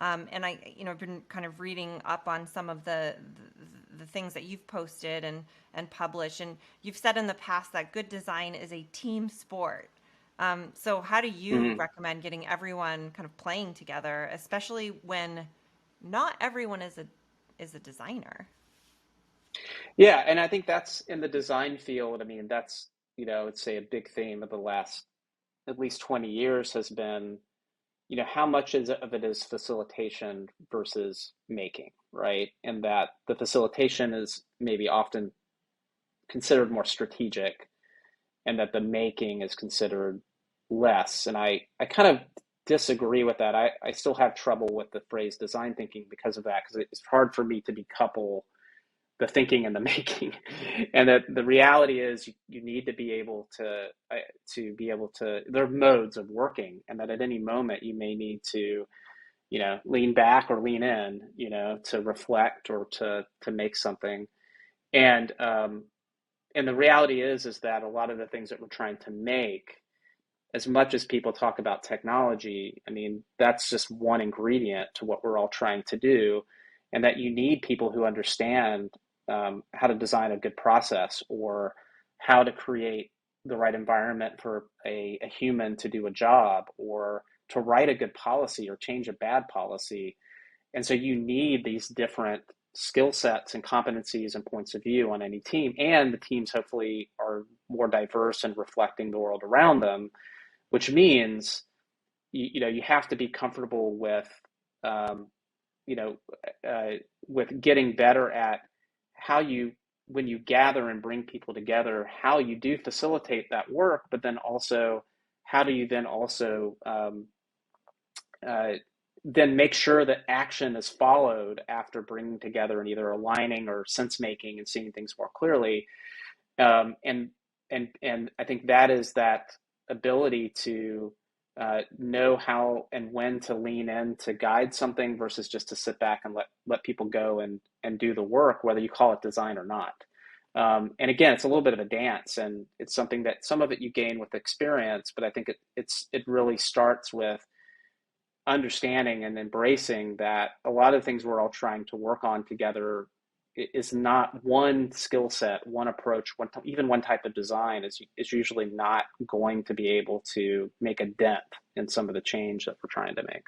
And I've been kind of reading up on some of the things that you've posted and published, and you've said in the past that good design is a team sport. So how do you Mhm. recommend getting everyone kind of playing together, especially when not everyone is a designer? Yeah, and I think that's in the design field. I mean, that's, I would say a big theme of the last at least 20 years has been, how much of it is facilitation versus making, right? And that the facilitation is maybe often considered more strategic, and that the making is considered less. And I kind of disagree with that. I still have trouble with the phrase design thinking because of that, because it's hard for me to decouple the thinking and the making. And that the reality is you need to be able to be able to, there are modes of working, and that at any moment you may need to, lean back or lean in, to reflect or to make something. And and the reality is that a lot of the things that we're trying to make, as much as people talk about technology, I mean, that's just one ingredient to what we're all trying to do. And that you need people who understand how to design a good process, or how to create the right environment for a human to do a job, or to write a good policy or change a bad policy. And so you need these different skill sets and competencies and points of view on any team. And the teams hopefully are more diverse and reflecting the world around them, which means you have to be comfortable um, you know uh, with getting better at how you, when you gather and bring people together, how you do facilitate that work, but then also how do you then also uh, then make sure that action is followed after bringing together and either aligning or sense making and seeing things more clearly. And and I think that is that ability to know how and when to lean in to guide something versus just to sit back and let people go and do the work, whether you call it design or not. And again, it's a little bit of a dance, and it's something that some of it you gain with experience, but I think it really starts with understanding and embracing that a lot of the things we're all trying to work on together is not one skill set, one approach, even one type of design is usually not going to be able to make a dent in some of the change that we're trying to make.